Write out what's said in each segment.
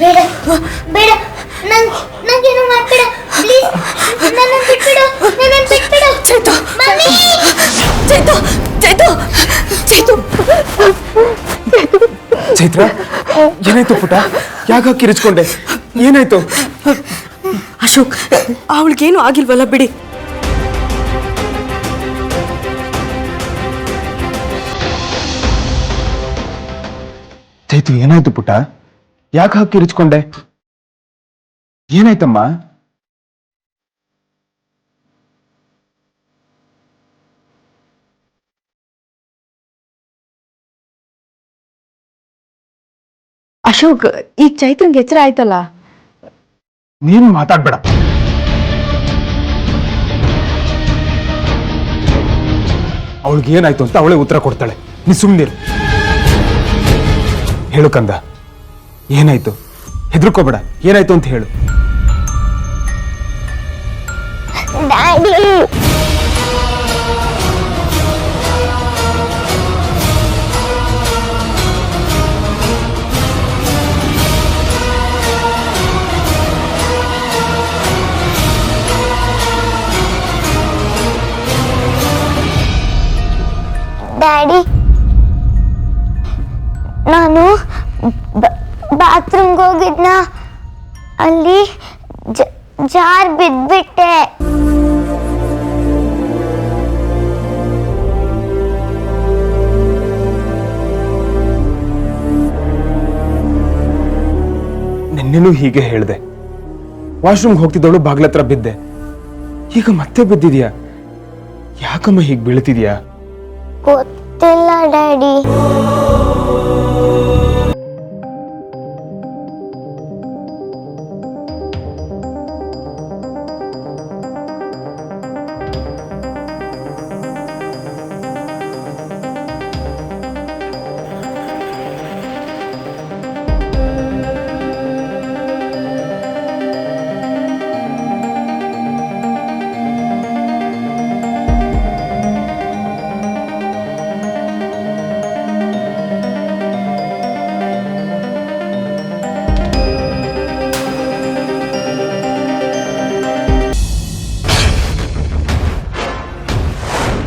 ಬೇಡ ಬೇಡ, ನಂಗೇನು ಮಾಡ್ಬೇಡ ಪ್ಲೀಸ್, ನನ್ನನ್ನು ಬಿಟ್ಬಿಡು, ನನ್ನನ್ನು ಬಿಟ್ಬಿಡು. ಚೈತು, ಮಮ್ಮಿ! ಚೈತು, ಚೈತು, ಚೈತು. ಚೈತ್ರ, ಏನಾಯ್ತು ಪುಟ? ಯಾಕೆ ಕಿರಿಚ್ಕೊಂಡೆ? ಏನಾಯ್ತು? ಅಶೋಕ್, ಅವಳಿಗೇನು ಆಗಿಲ್ವಲ್ಲ, ಬಿಡಿ. ಚೈತು, ಏನಾಯ್ತು ಪುಟ? ಯಾಕೆ ಹಾಕಿ ಕಿರಿಚ್ಕೊಂಡೆ? ಏನಾಯ್ತಮ್ಮ? ಅಶೋಕ್, ಈಗ ಚೈತ್ರಂಗೆ ಎಚ್ಚರ ಆಯ್ತಲ್ಲ. ನೀನು ಮಾತಾಡ್ಬೇಡ. ಅವಳಿಗೆ ಏನಾಯ್ತು ಅಂತ ಅವಳೇ ಉತ್ತರ ಕೊಡ್ತಾಳೆ. ನೀ ಸುಮ್ಮನಿರು. ಹೇಳು ಕಂದ, ಏನಾಯ್ತು? ಹೆದರ್ಕೋಬೇಡ. ಏನಾಯ್ತು ಅಂತ ಹೇಳು. ಡ್ಯಾಡಿ, ಡ್ಯಾಡಿ, ನಾನು ಬಾತ್ರೂಮ್ಗೆ ಹೋಗಿದ್ನ, ಅಲ್ಲಿ ಜಾರ್ ಬಿದ್ಬಿಟ್ಟೆ. ನಿನ್ನೆನೂ ಹೀಗೆ ಹೇಳ್ದೆ. ವಾಶ್ರೂಮ್ಗೆ ಹೋಗ್ತಿದ್ದವಳು ಬಾಗ್ಲತ್ರ ಬಿದ್ದೆ. ಈಗ ಮತ್ತೆ ಬಿದ್ದಿದ್ಯಾ? ಯಾಕಮ್ಮ ಹೀಗೆ ಬೀಳ್ತಿದ್ಯಾ? ಗೊತ್ತಿಲ್ಲ ಡ್ಯಾಡಿ.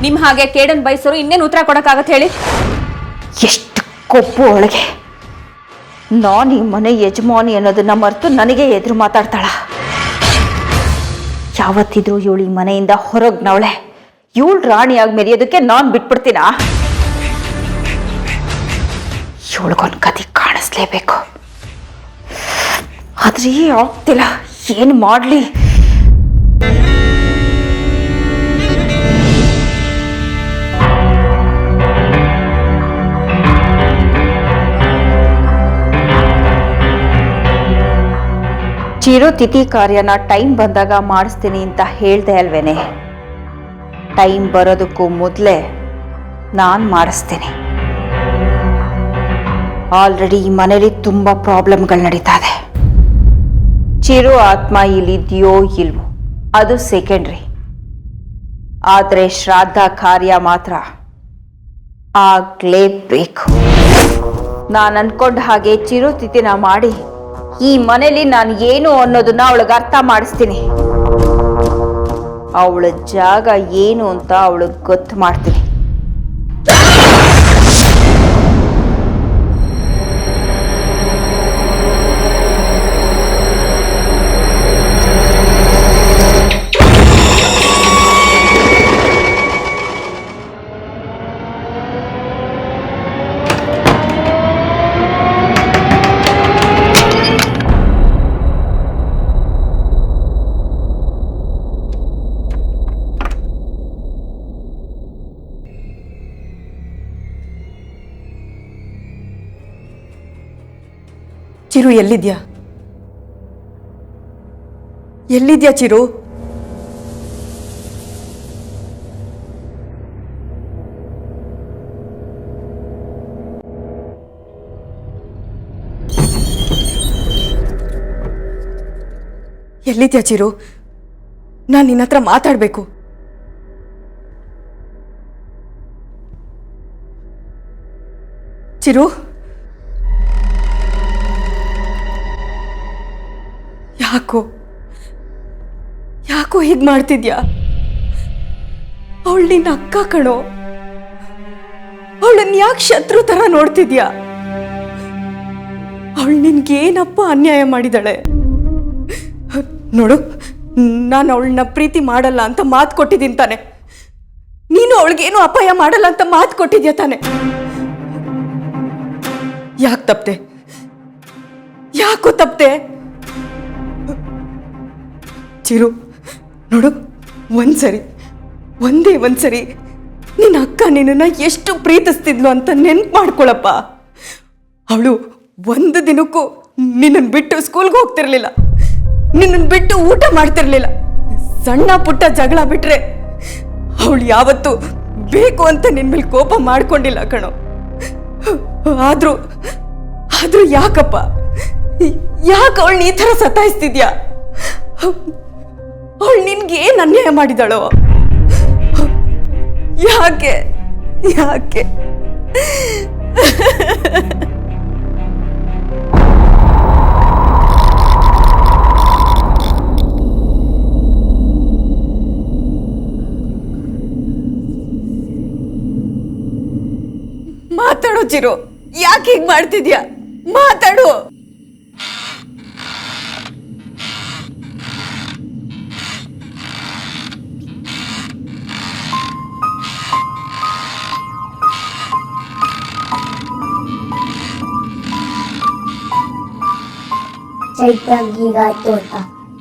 ನಿಮ್ ಹಾಗೆ ಕೇಡನ್ ಬಯಸೋರು ಇನ್ನೇನು ಉತ್ತರ ಕೊಡಕ್ಕಾಗತ್ತೆ ಹೇಳಿ? ಎಷ್ಟು ಕೊಬ್ಬು ಒಳಗೆ. ನಾನು ಈ ಮನೆ ಯಜಮಾನಿ ಅನ್ನೋದನ್ನ ಮರೆತು ನನಗೆ ಎದುರು ಮಾತಾಡ್ತಾಳ. ಯಾವತ್ತಿದ್ರು ಇವಳು ಈ ಮನೆಯಿಂದ ಹೊರಗ್ನವಳೆ. ಇವಳು ರಾಣಿಯಾಗಿ ಮೆರೆಯೋದಕ್ಕೆ ನಾನು ಬಿಟ್ಬಿಡ್ತೀನ? ಇವಳಿಗೊಂದು ಕತಿ ಕಾಣಿಸ್ಲೇಬೇಕು. ಆದ್ರೆ ಆಗ್ತಿಲ್ಲ. ಏನು ಮಾಡ್ಲಿ? ಚಿರು ತಿಥಿ ಕಾರ್ಯನ ಟೈಮ್ ಬಂದಾಗ ಮಾಡಿಸ್ತೀನಿ ಅಂತ ಹೇಳ್ದೆ ಅಲ್ವೇನೆ? ಟೈಮ್ ಬರೋದಕ್ಕೂ ಮೊದಲೇ ನಾನು ಮಾಡಿಸ್ತೀನಿ. ಆಲ್ರೆಡಿ ಈ ಮನೇಲಿ ತುಂಬ ಪ್ರಾಬ್ಲಮ್ಗಳು ನಡೀತಾ ಇದೆ. ಚಿರು ಆತ್ಮ ಇಲ್ಲಿದೆಯೋ ಇಲ್ವೋ ಅದು ಸೆಕೆಂಡ್ರಿ. ಆದರೆ ಶ್ರಾದ್ದ ಕಾರ್ಯ ಮಾತ್ರ ಆಗಲೇಬೇಕು. ನಾನು ಅನ್ಕೊಂಡ ಹಾಗೆ ಚಿರು ತಿಥಿನ ಮಾಡಿ ಈ ಮನೇಲಿ ನಾನು ಏನು ಅನ್ನೋದನ್ನ ಅವಳಿಗೆ ಅರ್ಥ ಮಾಡಿಸ್ತೀನಿ. ಅವಳ ಜಾಗ ಏನು ಅಂತ ಅವಳಿಗೆ ಗೊತ್ತು ಮಾಡ್ತೀನಿ. ಚಿರು, ಎಲ್ಲಿದ್ಯಾ? ಎಲ್ಲಿದ್ಯಾ ಚಿರು? ಎಲ್ಲಿದ್ಯಾ ಚಿರು? ನಾನು ನಿನ್ನ ಹತ್ರ ಮಾತಾಡಬೇಕು. ಚಿರು, ಯಾಕೋ ಯಾಕೋ ಹೀಗೆ ಮಾಡ್ತಿದ್ಯಾ? ಅವಳು ನಿನ್ನ ಅಕ್ಕ ಕಣೋ. ಅವಳನ್ನ ಯಾಕೆ ಶತ್ರು ತರ ನೋಡ್ತಿದ್ಯಾ? ಅವಳು ನಿನ್ಗೇನಪ್ಪ ಅನ್ಯಾಯ ಮಾಡಿದಾಳೆ? ನೋಡು, ನಾನು ಅವಳನ್ನ ಪ್ರೀತಿ ಮಾಡಲ್ಲ ಅಂತ ಮಾತು ಕೊಟ್ಟಿದ್ದೀನಿ ತಾನೆ. ನೀನು ಅವಳಿಗೇನು ಅಪಾಯ ಮಾಡಲ್ಲ ಅಂತ ಮಾತು ಕೊಟ್ಟಿದ್ಯಾ ತಾನೆ. ಯಾಕೆ ತಪ್ಪದೆ? ಯಾಕೋ ತಪ್ಪದೆ? ಚಿರು, ನೋಡು, ಒಂದೇ ಒಂದ್ಸರಿ ನಿನ್ನ ಅಕ್ಕ ನಿನ್ನನ್ನ ಎಷ್ಟು ಪ್ರೀತಿಸ್ತಿದ್ಲು ಅಂತ ನೆನ್ಪು ಮಾಡ್ಕೊಳಪ್ಪ. ಅವಳು ಒಂದು ದಿನಕ್ಕೂ ನಿನ್ನನ್ನು ಬಿಟ್ಟು ಸ್ಕೂಲ್ಗೆ ಹೋಗ್ತಿರ್ಲಿಲ್ಲ, ನಿನ್ನನ್ನು ಬಿಟ್ಟು ಊಟ ಮಾಡ್ತಿರ್ಲಿಲ್ಲ. ಸಣ್ಣ ಪುಟ್ಟ ಜಗಳ ಬಿಟ್ರೆ ಅವಳು ಯಾವತ್ತೂ ಬೇಕು ಅಂತ ನಿನ್ನ ಮೇಲೆ ಕೋಪ ಮಾಡ್ಕೊಂಡಿಲ್ಲ ಕಣೋ. ಆದ್ರೂ ಯಾಕಪ್ಪ, ಯಾಕೆ ಅವಳನ್ನ ಈ ಥರ ಸತಾಯಿಸ್ತಿದ್ಯಾ? ಅವಳು ನಿನ್ಗೆ ಏನು ಅನ್ಯಾಯ ಮಾಡಿದಾಳೋ? ಯಾಕೆ ಮಾತಾಡೋ ಚಿರು, ಯಾಕೆ ಹೀಗೆ ಮಾಡ್ತಿದ್ಯಾ? ಮಾತಾಡು. ಚೈತ್ರಂಗೀಗಾಯ್ತು ಅಂತ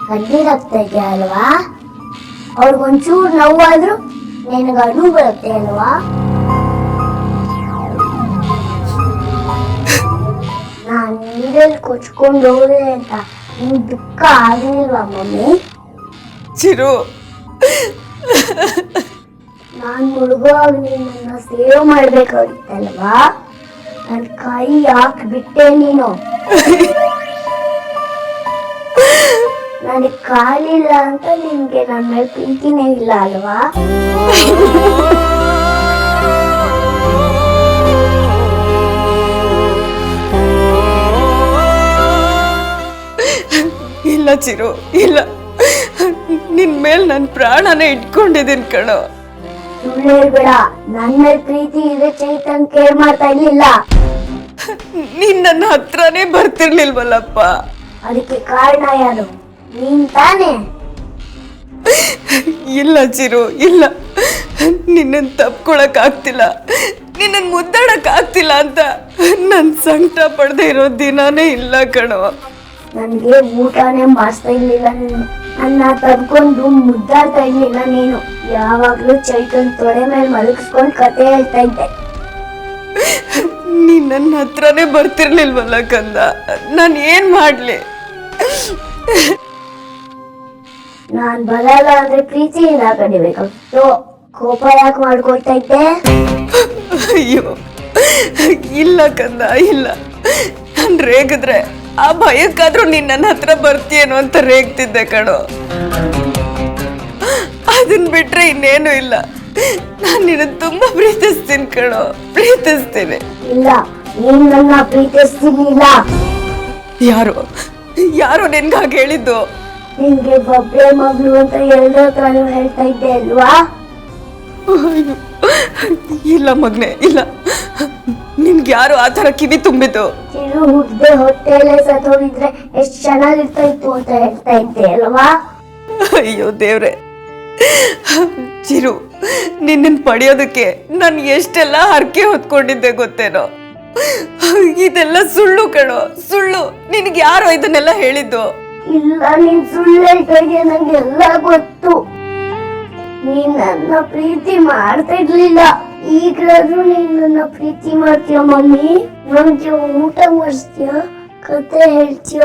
ಕಣ್ಣೀರಾಗ್ತಾ ಇದೆಯಾ ಅಲ್ವಾ? ಅವ್ರಿಗೊಂಚೂರು ನೋವಾದ್ರೂ ನಿನಗೆ ಅಳು ಬರುತ್ತೆ ಅಲ್ವಾ? ನಾನು ನೀರಲ್ಲಿ ಕೊಚ್ಕೊಂಡು ಹೋದೆ ಅಂತ ನಿನ್ ದುಃಖ ಆಗಲಿಲ್ವಾ ಮಮ್ಮಿ? ಚಿರು, ನಾನು ಮುಳುಗುವಾಗ ನಿನ್ನ ಸೇವ್ ಮಾಡ್ಬೇಕಾಗಿತ್ತಲ್ವಾ? ನನ್ನ ಕೈ ಯಾಕೆ ಬಿಟ್ಟೆ ನೀನು? ನನಗೆ ಕಾಲಿಲ್ಲ ಅಂತ ನಿನ್ಗೆ ನನ್ನ ಮೇಲೆ ಪ್ರೀತಿನೇ ಇಲ್ಲ ಅಲ್ವಾ? ಇಲ್ಲ ಚಿರು, ಇಲ್ಲ. ನಿನ್ ಮೇಲೆ ನನ್ನ ಪ್ರಾಣನೇ ಇಟ್ಕೊಂಡಿದ್ದೀನಿ ಕಣೋ. ಸುಳ್ಳು ಹೇಳ್ಬೇಡ. ನನ್ನ ಮೇಲೆ ಪ್ರೀತಿ ಇದೆ ಚೈತನ್ ಕೇರ್ ಮಾಡ್ತಾ ಇರ್ಲಿಲ್ಲ. ನೀನ್ ನನ್ನ ಹತ್ರನೇ ಬರ್ತಿರ್ಲಿಲ್ವಲ್ಲಪ್ಪ. ಅದಕ್ಕೆ ಕಾರಣ ಯಾರು? ನೀನ್ ತಾನೇ. ಇಲ್ಲ ಚಿರು, ಇಲ್ಲ. ನಿನ್ನನ್ನು ತಪ್ಕೊಳಕ್ ಆಗ್ತಿಲ್ಲ, ನಿನ್ನನ್ನು ಮುದ್ದಾಡಕ್ ಆಗ್ತಿಲ್ಲ ಅಂತ ನನ್ ಸಂಕಟ ಪಡ್ದೆ ಇರೋ ದಿನಾನೇ ಇಲ್ಲ ಕಣೋ. ನನ್ಗೆ ಊಟನೇ ಮಾಡಿಸ್ತಾ ಇರ್ಲಿಲ್ಲ ನೀನು. ನನ್ನ ತಬ್ಕೊಂಡು ಮುದ್ದಾಡ್ತಾ ಇರ್ಲಿಲ್ಲ ನೀನು. ಯಾವಾಗ್ಲೂ ಚೈತನ್ ತೊಡೆ ಮೇಲೆ ಮಲಗಿಸ್ಕೊಂಡು ಕತೆ ಹೇಳ್ತಾ ಇದ್ದೆ. ನೀನ್ ನನ್ನ ಹತ್ರನೇ ಬರ್ತಿರ್ಲಿಲ್ವಲ್ಲ ಕಂದ, ನಾನು ಏನ್ ಮಾಡ್ಲಿ? ನಾನ್ ಬರಲ್ಲ ಅಂದ್ರೆ ಪ್ರೀತಿಯಿಂದ ಕಡಿಬೇಕಾಗ್ತು. ಕೋಪ ಯಾಕೆ ಮಾಡ್ಕೊಳ್ತಾ ಇದ್ದೆ? ಅಯ್ಯೋ ಇಲ್ಲ ಕಂದ, ಇಲ್ಲ. ನಾನ್ ರೇಗಿದ್ರೆ ಆ ಭಯಕ್ಕಾದ್ರೂ ನೀನ್ ನನ್ನ ಹತ್ರ ಬರ್ತೀಯೇನೋ ಅಂತ ರೇಗ್ತಿದ್ದೆ ಕಣೋ. ಅದನ್ ಬಿಟ್ರೆ ಇನ್ನೇನು ಇಲ್ಲ. ನಾನು ನಿನ್ನ ತುಂಬಾ ಪ್ರೀತಿಸ್ತೀನಿ ಕಣೋ, ಪ್ರೀತಿಸ್ತೀನಿ. ಇಲ್ಲ, ನೀನ್ ನನ್ನ ಪ್ರೀತಿಸ್ತಿರ್ಲಿಲ್ಲ. ಯಾರೋ ನಿನ್ಗಾಗಿ ಹೇಳಿದ್ದು? ನಿನ್ಗೆ ಬೊಬ್ಬೆ ಮಗಳು ಅಂತ ಎಲ್ಲರ ಹತ್ರನೂ ಹೇಳ್ತಾ ಇದ್ದೆ ಅಲ್ವಾ? ಇಲ್ಲ ಮಗ್ನೆ, ಇಲ್ಲ. ನಿನ್ಗೆ ಯಾರು ಆ ಥರ ಕಿವಿ ತುಂಬಿತು? ಚಿರು ಹುಡ್ದೆ ಹೊಟ್ಟೆಲೆ ಸತ್ತೋಗಿದ್ರೆ ಎಷ್ಟು ಚೆನ್ನಾಗಿರ್ತಾ ಇತ್ತು ಅಂತ ಹೇಳ್ತಾ ಇದ್ದೆ ಅಲ್ವಾ? ಅಯ್ಯೋ ದೇವ್ರೆ, ಚಿರು, ನಿನ್ನನ್ನು ಪಡೆಯೋದಕ್ಕೆ ನಾನು ಎಷ್ಟೆಲ್ಲ ಹರಕೆ ಹೊತ್ಕೊಂಡಿದ್ದೆ ಗೊತ್ತೇನೋ. ಇದೆಲ್ಲ ಸುಳ್ಳು ಕಣೋ, ಸುಳ್ಳು. ನಿನ್ಗೆ ಯಾರೋ ಇದನ್ನೆಲ್ಲ ಹೇಳಿದ್ದು? ಇಲ್ಲ, ನೀನ್ ಸುಳ್ಳು ಹೇಳ್ತಾ ಇದೆಯಾ, ನಂಗೆಲ್ಲ ಗೊತ್ತು. ನೀನ್ ನನ್ನ ಪ್ರೀತಿ ಮಾಡ್ತಾ ಇರ್ಲಿಲ್ಲ. ಈಗಲಾದ್ರೂ ನೀನ್ ನನ್ನ ಪ್ರೀತಿ ಮಾಡ್ತೀಯ ಮಮ್ಮಿ? ನನ್ಗೆ ಊಟ ಮಾಡಿಸ್ತೀಯ, ಕತೆ ಹೇಳ್ತೀಯ?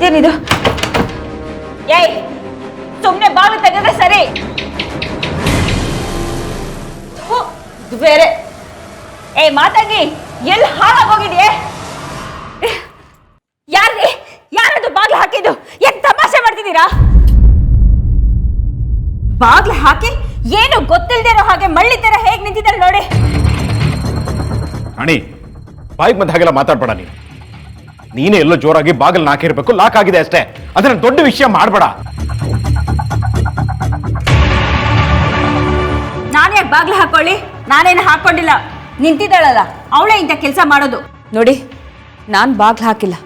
ಏನಿದು? ಏಯ್, ಸುಮ್ಮನೆ ಬಾಗಿಲು ತೆಗೆದ್ರೆ ಸರಿ. ಥು, ಇದು ಬೇರೆ. ಏಯ್ ಮಾತಾಗಿ, ಎಲ್ಲಿ ಹಾಳಾಗೋಗಿದೆಯೇ? ಯಾರದು ಬಾಗ್ಲು ಹಾಕಿದ್ದು? ಏನ್ ತಮಾಷೆ ಮಾಡ್ತಿದ್ದೀರಾ? ಬಾಗ್ಲು ಹಾಕಿ ಏನು ಗೊತ್ತಿಲ್ದಿರೋ ಹಾಗೆ ಮಳ್ಳಿ ತರ ಹೇಗ್ ನಿಂತಿದ್ದಾರೆ ನೋಡಿ. ಅಣಿ, ಬಾಯಿಗೆ ಬಂದ ಹಾಗೆಲ್ಲ ಮಾತಾಡ್ಬೇಡ. ನೀನೇ ಎಲ್ಲೋ ಜೋರಾಗಿ ಬಾಗಿಲು ಹಾಕಿರ್ಬೇಕು, ಲಾಕ್ ಆಗಿದೆ ಅಷ್ಟೇ. ಅದನ್ನ ದೊಡ್ಡ ವಿಷಯ ಮಾಡ್ಬೇಡ. ನಾನೇ ಬಾಗ್ಲು ಹಾಕೊಳ್ಳಿ? ನಾನೇನು ಹಾಕೊಂಡಿಲ್ಲ. ನಿಂತಿದ್ದಾಳಲ್ಲ ಅವಳೇ ಇಂಥ ಕೆಲಸ ಮಾಡೋದು. ನೋಡಿ, ನಾನ್ ಬಾಗ್ಲು ಹಾಕಿಲ್ಲ,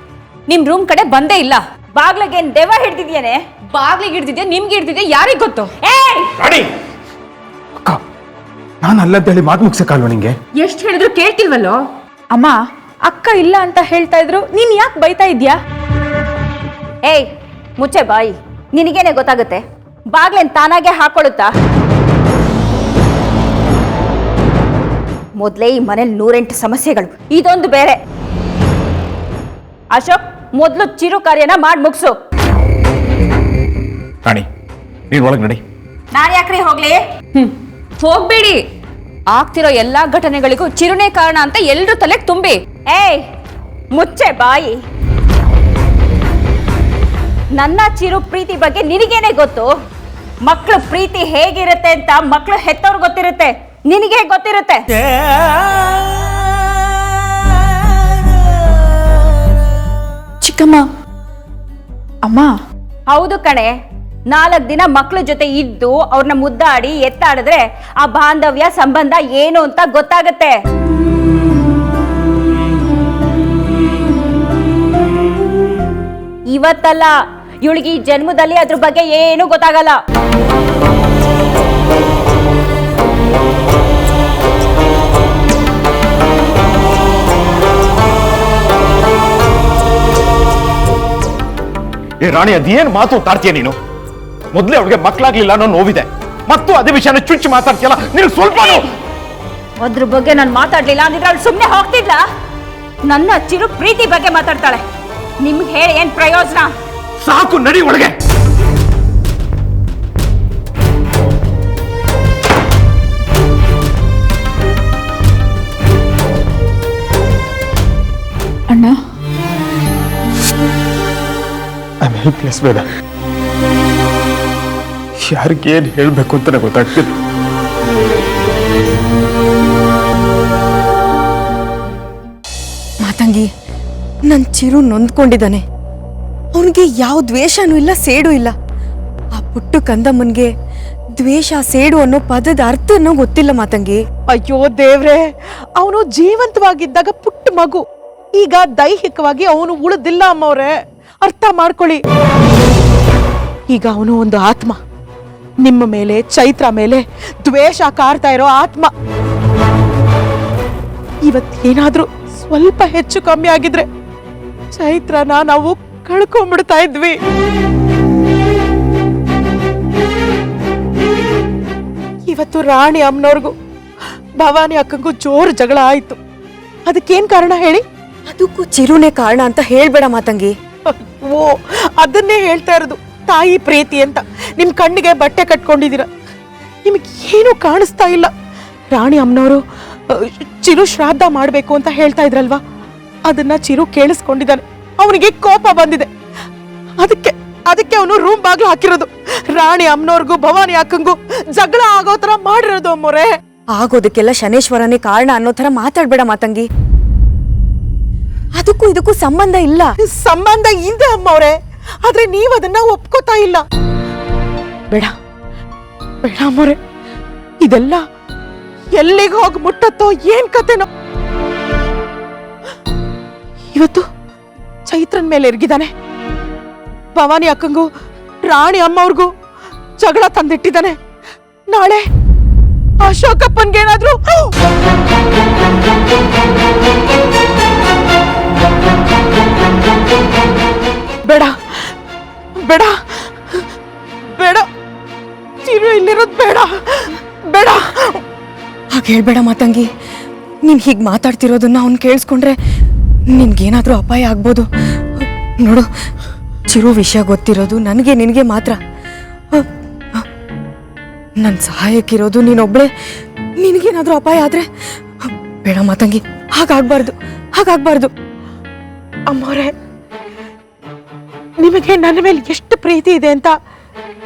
ನಿಮ್ ರೂಮ್ ಕಡೆ ಬಂದೇ ಇಲ್ಲ. ಬಾಗ್ಲಿಗೆ ಏನ್ ದೆವ್ವ ಹಿಡ್ದಿದ್ಯೇನೆ? ಬಾಗ್ಲಿಗೆ ಹಿಡ್ದಿದ್ಯಾ ನಿಮ್ಗೆ ಹಿಡ್ದಿದ್ಯಾ ಯಾರಿಗ್ ಗೊತ್ತು? ಏಯ್, ಅಣಿ, ಅಕ್ಕ, ನಾನು ಅಲ್ಲದ್ದೇಳಿ ಮಾತು ಮುಗ್ಸಕ್ಕಾಲ್ವ ನಿಂಗೆ? ಎಷ್ಟು ಹೇಳಿದ್ರು ಕೇಳ್ತಿಲ್ವಲ್ಲೋ? ಅಮ್ಮ, ಅಕ್ಕ ಇಲ್ಲ ಅಂತ ಹೇಳ್ತಾ ಇದ್ರು, ನೀನ್ ಯಾಕೆ ಬೈತಾ ಇದ್ಯಾ? ಏಯ್ ಮುಚ್ಚೆ ಬಾಯಿ. ನಿನಗೇನೆ ಗೊತ್ತಾಗುತ್ತೆ? ಬಾಗ್ಲೇನ್ ತಾನಾಗೆ ಹಾಕೊಳ್ಳುತ್ತಾ? ಮೊದಲೇ ಈ ಮನೇಲಿ 108 ಸಮಸ್ಯೆಗಳು, ಇದೊಂದು ಬೇರೆ. ಅಶೋಕ್, ಮೊದಲು ಚಿರು ಕಾರ್ಯನ ಮಾಡಿ ಮುಗಿಸು. ಅಣಿ, ನೀನ್ ಒಳಗ್ ನಡಿ. ನಾನು ಯಾಕ್ರಿ ಹೋಗ್ಲಿ? ಹೋಗ್ಬೇಡಿ. ಆಗ್ತಿರೋ ಎಲ್ಲಾ ಘಟನೆಗಳಿಗೂ ಚಿರುನೇ ಕಾರಣ ಅಂತ ಎಲ್ರೂ ತಲೆಗೆ ತುಂಬಿ. ಏಯ್ ಮುಚ್ಚೆ ಬಾಯಿ. ನನ್ನ ಚಿರು ಪ್ರೀತಿ ಬಗ್ಗೆ ನಿನಗೇನೆ ಗೊತ್ತು? ಮಕ್ಕಳು ಪ್ರೀತಿ ಹೇಗಿರುತ್ತೆ ಅಂತ ಮಕ್ಕಳು ಹೆತ್ತವ್ರು ಗೊತ್ತಿರುತ್ತೆ, ನಿನಗೆ ಗೊತ್ತಿರುತ್ತೆ. ಚಿಕ್ಕಮ್ಮ, ಅಮ್ಮ. ಹೌದು ಕಣೆ, 4 ದಿನ ಮಕ್ಕಳ ಜೊತೆ ಇದ್ದು ಅವ್ರನ್ನ ಮುದ್ದಾಡಿ ಎತ್ತಾಡಿದ್ರೆ ಆ ಬಾಂಧವ್ಯ ಸಂಬಂಧ ಏನು ಅಂತ ಗೊತ್ತಾಗತ್ತೆ. ಇವತ್ತಲ್ಲ, ಇವಳಿಗೆ ಈ ಜನ್ಮದಲ್ಲಿ ಅದ್ರ ಬಗ್ಗೆ ಏನೂ ಗೊತ್ತಾಗಲ್ಲ. ಏ ರಾಣಿ, ಅದೇನ್ ಮಾತು ತಾಡ್ತೀಯ ನೀನು? ಮೊದ್ಲೇ ಅವಳಿಗೆ ಮಕ್ಕಳಾಗ್ಲಿಲ್ಲ ಅನ್ನೋ ನೋವಿದೆ, ಮತ್ತು ಅದೇ ವಿಷಯನ ಚುಚ್ಚಿ ಮಾತಾಡ್ತೀಯಲ್ಲ, ನೀನು ಸ್ವಲ್ಪ ಅದ್ರ ಬಗ್ಗೆ ನಾನು ಮಾತಾಡ್ಲಿಲ್ಲ ಅಂದಿದ್ರೆ ಅವಳು ಸುಮ್ಮನೆ ಹೋಗ್ತಿದ್ಲ? ನನ್ನ ಚಿರು ಪ್ರೀತಿ ಬಗ್ಗೆ ಮಾತಾಡ್ತಾಳೆ. ನಿಮ್ಗೆ ಹೇಳಿ ಏನ್ ಪ್ರಯೋಜನ? ಸಾಕು, ನಡಿ ಒಳಗೆ. ಅಣ್ಣ, ಐ ಆಮ್ ಹೆಲ್ಪ್ಲೆಸ್ ಬೇಡ. ಯಾರಿಗೇನು ಹೇಳಬೇಕು ಅಂತ ಗೊತ್ತಾಗ್ತಿಲ್ಲ. ಮಾತಂಗಿ, ನನ್ ಚಿರು ನೊಂದ್ಕೊಂಡಿದ್ದಾನೆ. ಅವನಿಗೆ ಯಾವ ದ್ವೇಷನೂ ಇಲ್ಲ, ಸೇಡು ಇಲ್ಲ. ಆ ಪುಟ್ಟು ಕಂದಮ್ಮನ್ಗೆ ದ್ವೇಷ ಸೇಡು ಅನ್ನೋ ಪದದ ಅರ್ಥನೂ ಗೊತ್ತಿಲ್ಲ ಮಾತಂಗಿ. ಅಯ್ಯೋ ದೇವ್ರೆ, ಅವನು ಜೀವಂತವಾಗಿದ್ದಾಗ ಪುಟ್ಟ ಮಗು, ಈಗ ದೈಹಿಕವಾಗಿ ಅವನು ಉಳಿದಿಲ್ಲ ಅಮ್ಮವ್ರೆ, ಅರ್ಥ ಮಾಡ್ಕೊಳ್ಳಿ. ಈಗ ಅವನು ಒಂದು ಆತ್ಮ, ನಿಮ್ಮ ಮೇಲೆ, ಚೈತ್ರ ಮೇಲೆ ದ್ವೇಷ ಕಾರ್ತಾ ಇರೋ ಆತ್ಮ. ಇವತ್ತೇನಾದ್ರೂ ಸ್ವಲ್ಪ ಹೆಚ್ಚು ಕಮ್ಮಿ ಆಗಿದ್ರೆ ಚೈತ್ರನ ನಾವು ಕಳ್ಕೊಂಡ್ಬಿಡ್ತಾ ಇದ್ವಿ. ಇವತ್ತು ರಾಣಿ ಅಮ್ಮನವ್ರಿಗೂ ಭವಾನಿ ಅಕ್ಕಂಗೂ ಜೋರು ಜಗಳ ಆಯ್ತು. ಅದಕ್ಕೇನ್ ಕಾರಣ ಹೇಳಿ? ಅದಕ್ಕೂ ಚಿರುನೇ ಕಾರಣ ಅಂತ ಹೇಳ್ಬೇಡ ಮಾತಂಗಿ. ಓ, ಅದನ್ನೇ ಹೇಳ್ತಾ ಇರೋದು, ತಾಯಿ ಪ್ರೀತಿ ಅಂತ. ನಿಮ್ ಕಣ್ಣಿಗೆ ಬಟ್ಟೆ ಕಟ್ಕೊಂಡಿದ್ದೀರ, ನಿಮಗೆ ಏನು ಕಾಣಿಸ್ತಾ ಇಲ್ಲ. ರಾಣಿ ಅಮ್ಮನವರು ಚಿರು ಶ್ರಾದ್ದ ಮಾಡ್ಬೇಕು ಅಂತ ಹೇಳ್ತಾ ಇದ್ರಲ್ವಾ, ಅದನ್ನ ಚಿರು ಕೇಳಿಸ್ಕೊಂಡಿದ್ದಾನೆ. ಅವನಿಗೆ ಕೋಪ ಬಂದಿದೆ, ಅದಕ್ಕೆ ಅವನು ರೂಮ್ ಬಾಗ್ಲು ಹಾಕಿರೋದು. ರಾಣಿ ಅಮ್ಮನವ್ರಿಗೂ ಭವಾನಿ ಅಕ್ಕಂಗೂ ಜಗಳ ಆಗೋ ತರ ಮಾಡಿರೋದು ಅಮ್ಮೋರೆ. ಆಗೋದಕ್ಕೆಲ್ಲ ಶನೇಶ್ವರನೇ ಕಾರಣ ಅನ್ನೋ ತರ ಮಾತಾಡ್ಬೇಡ ಮಾತಂಗಿ. ಅದಕ್ಕೂ ಇದಕ್ಕೂ ಸಂಬಂಧ ಇಲ್ಲ. ಸಂಬಂಧ ಇದೆ ಅಮ್ಮವ್ರೆ, ಆದ್ರೆ ನೀವು ಅದನ್ನ ಒಪ್ಕೋತಾ ಇಲ್ಲ. ಬೇಡ ಬೇಡ ಅಮ್ಮವ್ರೆ, ಇದೆಲ್ಲ ಎಲ್ಲಿಗೆ ಹೋಗಿ ಮುಟ್ಟತ್ತೋ ಏನ್ ಕತೆನೋ. ಇವತ್ತು ಚೈತ್ರನ್ ಮೇಲೆ ಎರ್ಗಿದ್ದಾನೆ, ಭವಾನಿ ಅಕ್ಕಂಗೂ ರಾಣಿ ಅಮ್ಮವ್ರಿಗೂ ಜಗಳ ತಂದಿಟ್ಟಿದ್ದಾನೆ. ನಾಳೆ ಅಶೋಕಪ್ಪನ್ಗೇನಾದ್ರೂ ಬೇಡ ಬೇಡ ಬೇಡ, ಚಿರು ಇಲ್ಲಿರೋದು ಬೇಡ ಬೇಡ. ಹಾಗೆ ಹೇಳ್ಬೇಡ ಮಾತಂಗಿ. ನೀನ್ ಹೀಗ್ ಮಾತಾಡ್ತಿರೋದನ್ನ ಅವ್ನು ಕೇಳಿಸ್ಕೊಂಡ್ರೆ ನಿನ್ಗೇನಾದ್ರೂ ಅಪಾಯ ಆಗ್ಬೋದು. ನೋಡು, ಚಿರು ವಿಷಯ ಗೊತ್ತಿರೋದು ನನಗೆ ನಿನಗೆ ಮಾತ್ರ. ನನ್ನ ಸಹಾಯಕ್ಕಿರೋದು ನೀನೊಬ್ಳೆ. ನಿನಗೇನಾದ್ರೂ ಅಪಾಯ ಆದ್ರೆ ಬೇಡ ಮಾತಂಗಿ, ಹಾಗಾಗ್ಬಾರ್ದು. ಅಮ್ಮೋರೆ, ನಿಮಗೆ ನನ್ನ ಮೇಲೆ ಎಷ್ಟು ಪ್ರೀತಿ ಇದೆ ಅಂತ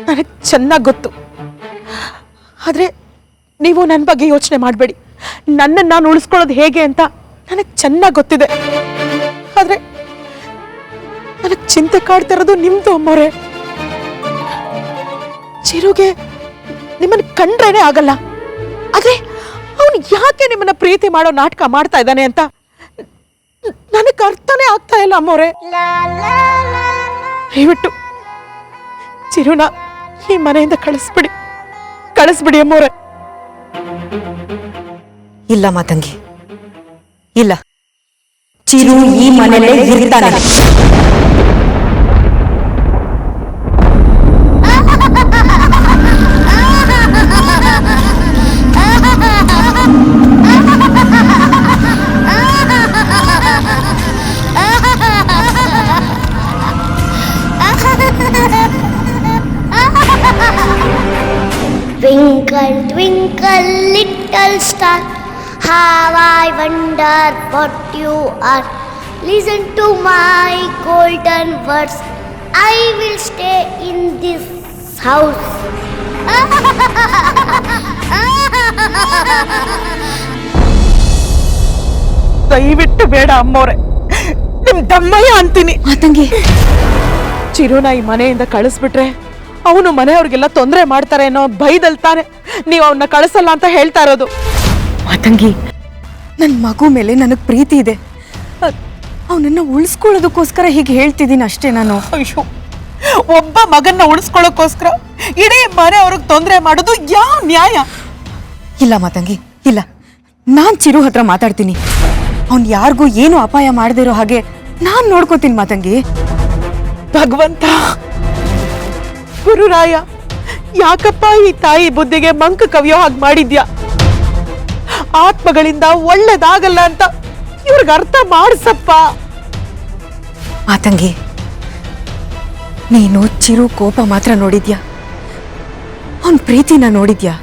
ನನಗೆ ಚೆನ್ನಾಗಿ ಗೊತ್ತು. ಆದ್ರೆ ನೀವು ನನ್ನ ಬಗ್ಗೆ ಯೋಚನೆ ಮಾಡಬೇಡಿ. ನನ್ನನ್ನು ನಾನು ಉಳಿಸ್ಕೊಳ್ಳೋದು ಹೇಗೆ ಅಂತ ನನಗೆ ಚೆನ್ನಾಗಿ ಗೊತ್ತಿದೆ. ಆದ್ರೆ ನನಗೆ ಚಿಂತೆ ಕಾಡ್ತಾ ಇರೋದು ನಿಮ್ದು ಅಮ್ಮೋರೆ. ಚಿರುಗೆ ನಿಮ್ಮನ್ನ ಕಂಡ್ರೇನೆ ಆಗಲ್ಲ. ಆದ್ರೆ ಅವನು ಯಾಕೆ ನಿಮ್ಮನ್ನ ಪ್ರೀತಿ ಮಾಡೋ ನಾಟಕ ಮಾಡ್ತಾ ಇದ್ದಾನೆ ಅಂತ ನನಗೆ ಅರ್ಥನೇ ಆಗ್ತಾ ಇಲ್ಲ ಅಮ್ಮೋರೆ. ದಯವಿಟ್ಟು ಚಿರುನ ಈ ಮನೆಯಿಂದ ಕಳಿಸ್ಬಿಡಿ ಅಮ್ಮೋರೆ. ಇಲ್ಲ ಮಾತಂಗಿ, ಇಲ್ಲ. ಚಿರು ಈ ಮನೆಯಲ್ಲೇ ಇರ್ತಾನೆ. Twinkle, twinkle, little star, how I wonder what you are. Listen to my golden words, I will stay in this house. ದಯವಿಟ್ಟು ಬೇಡ ಅಮ್ಮೋರೆ, ನಿಮ್ ದಮ್ಮಯ್ಯ ಅಂತೀನಿ. ಮಾತಂಗಿ, ಚಿರುನ ಈ ಮನೆಯಿಂದ ಕಳಿಸ್ಬಿಟ್ರೆ ಅವನು ಮನೆಯವ್ರಿಗೆಲ್ಲ ತೊಂದರೆ ಮಾಡ್ತಾರೆ ಅನ್ನೋ ಭಯದಲ್ಲಿ ತಾನೆ ನೀವು ಅವನ್ನ ಕಳಿಸಲ್ಲ ಅಂತ ಹೇಳ್ತಾ ಇರೋದು. ಮಾತಂಗಿ, ನನ್ನ ಮಗು ಮೇಲೆ ನನಗೆ ಪ್ರೀತಿ ಇದೆ. ಅವನನ್ನ ಉಳಿಸ್ಕೊಳ್ಳೋದಕ್ಕೋಸ್ಕರ ಹೀಗೆ ಹೇಳ್ತಿದ್ದೀನಿ ಅಷ್ಟೇ ನಾನು. ಅಯ್ಯೋ, ಒಬ್ಬ ಮಗನ್ನ ಉಳಿಸ್ಕೊಳ್ಳೋಕ್ಕೋಸ್ಕರ ಇಡೀ ಮನೆಯವ್ರಿಗೆ ತೊಂದರೆ ಮಾಡೋದು ಯಾವ ನ್ಯಾಯ? ಇಲ್ಲ ಮಾತಂಗಿ, ಇಲ್ಲ. ನಾನ್ ಚಿರು ಹತ್ರ ಮಾತಾಡ್ತೀನಿ. ಅವ್ನು ಯಾರಿಗೂ ಏನು ಅಪಾಯ ಮಾಡದೇ ಇರೋ ಹಾಗೆ ನಾನ್ ನೋಡ್ಕೋತೀನಿ ಮಾತಂಗಿ. ಭಗವಂತ, ಗುರುರಾಯ, ಯಾಕಪ್ಪ ಈ ತಾಯಿ ಬುದ್ಧಿಗೆ ಮಂಕ ಕವಿಯೋ ಹಾಗೆ ಮಾಡಿದ್ಯಾ? ಆತ್ಮಗಳಿಂದ ಒಳ್ಳೇದಾಗಲ್ಲ ಅಂತ ಇವ್ರಿಗೆ ಅರ್ಥ ಮಾಡಿಸಪ್ಪ. ಮಾತಂಗಿ, ನೀನು ಚಿರು ಕೋಪ ಮಾತ್ರ ನೋಡಿದ್ಯಾ? ಅವನ್ ಪ್ರೀತಿನ ನೋಡಿದ್ಯಾ?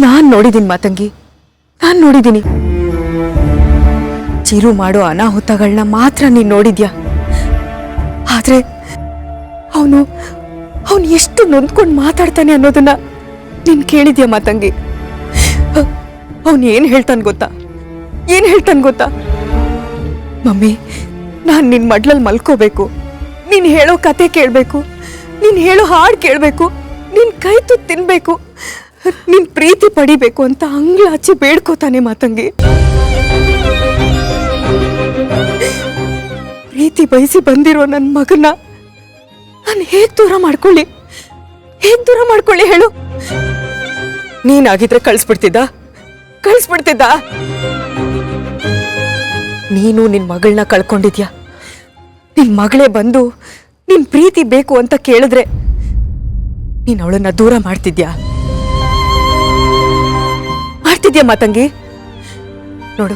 ನಾನ್ ನೋಡಿದೀನಿ ಮಾತಂಗಿ, ನಾನ್ ನೋಡಿದೀನಿ. ಚಿರು ಮಾಡೋ ಅನಾಹುತಗಳನ್ನ ಮಾತ್ರ ನೀನ್ ನೋಡಿದ್ಯಾ? ಆದ್ರೆ ಅವನು ಎಷ್ಟು ನೊಂದ್ಕೊಂಡು ಮಾತಾಡ್ತಾನೆ ಅನ್ನೋದನ್ನ ನೀನ್ ಕೇಳಿದ್ಯಾ ಮಾತಂಗಿ? ಅವನು ಏನ್ ಹೇಳ್ತಾನೆ ಗೊತ್ತಾ? ಮಮ್ಮಿ, ನಾನ್ ನಿನ್ ಮಡ್ಲಲ್ಲಿ ಮಲ್ಕೋಬೇಕು, ನೀನ್ ಹೇಳೋ ಕತೆ ಕೇಳ್ಬೇಕು, ನೀನ್ ಹೇಳೋ ಹಾಡು ಕೇಳ್ಬೇಕು, ನಿನ್ ಕೈ ತುತ್ತು ತಿನ್ಬೇಕು, ನಿನ್ ಪ್ರೀತಿ ಪಡಿಬೇಕು ಅಂತ ಅಂಗ್ಲಾಚೆ ಬೇಡ್ಕೋತಾನೆ ಮಾತಂಗಿ. ಪ್ರೀತಿ ಬಯಸಿ ಬಂದಿರೋ ನನ್ನ ಮಗನ ನಾನು ಹೇಗ್ ದೂರ ಮಾಡ್ಕೊಳ್ಳಿ ಹೇಳು? ನೀನಾಗಿದ್ರೆ ಕಳಿಸ್ಬಿಡ್ತಿದ್ದ? ನೀನು ನಿನ್ ಮಗಳನ್ನ ಕಳ್ಕೊಂಡಿದ್ಯಾ. ನಿನ್ ಮಗಳೇ ಬಂದು ನಿನ್ ಪ್ರೀತಿ ಬೇಕು ಅಂತ ಕೇಳಿದ್ರೆ ನೀನ್ ಅವಳನ್ನ ದೂರ ಮಾಡ್ತಿದ್ಯಾ ಮಾತಂಗಿ? ನೋಡು,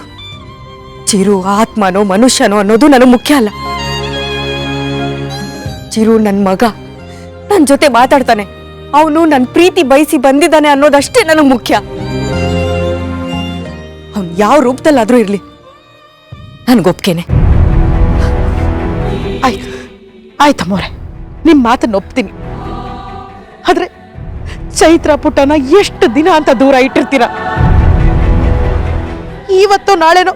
ಚಿರು ಆತ್ಮನೋ ಮನುಷ್ಯನೋ ಅನ್ನೋದು ನನಗೆ ಮುಖ್ಯ ಅಲ್ಲ. ಚಿರು ನನ್ ಮಗ, ನನ್ ಜೊತೆ ಮಾತಾಡ್ತಾನೆ, ಅವನು ನನ್ ಪ್ರೀತಿ ಬಯಸಿ ಬಂದಿದ್ದಾನೆ ಅನ್ನೋದಷ್ಟೇ ನನಗೆ ಮುಖ್ಯ. ಅವನ್ ಯಾವ ರೂಪದಲ್ಲಾದ್ರೂ ಇರ್ಲಿ, ನನ್ಗೊಪ್ಕೇನೆ. ಆಯ್ತಮ್ಮೋರೆ, ನಿಮ್ ಮಾತನ್ನ ಒಪ್ತೀನಿ. ಆದ್ರೆ ಚೈತ್ರ ಪುಟ್ಟನ ಎಷ್ಟು ದಿನ ಅಂತ ದೂರ ಇಟ್ಟಿರ್ತೀರ? ಇವತ್ತೋ ನಾಳೆನೋ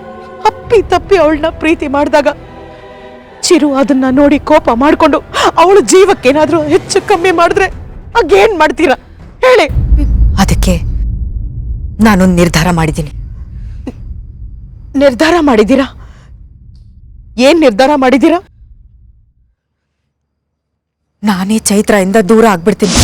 ಅಪ್ಪಿ ತಪ್ಪಿ ಅವಳನ್ನ ಪ್ರೀತಿ ಮಾಡಿದಾಗ ಚಿರು ಅದನ್ನ ನೋಡಿ ಕೋಪ ಮಾಡ್ಕೊಂಡು ಅವಳ ಜೀವಕ್ಕೇನಾದ್ರೂ ಹೆಚ್ಚು ಕಮ್ಮಿ ಮಾಡಿದ್ರೆ ಆಗೇನ್ ಮಾಡ್ತೀರಾ ಹೇಳಿ? ಅದಕ್ಕೆ ನಾನೊಂದು ನಿರ್ಧಾರ ಮಾಡಿದ್ದೀನಿ. ನಿರ್ಧಾರ ಮಾಡಿದ್ದೀರಾ? ಏನ್ ನಿರ್ಧಾರ ಮಾಡಿದ್ದೀರಾ? ನಾನೇ ಚೈತ್ರ ಇಂದ ದೂರ ಆಗ್ಬಿಡ್ತೀನಿ.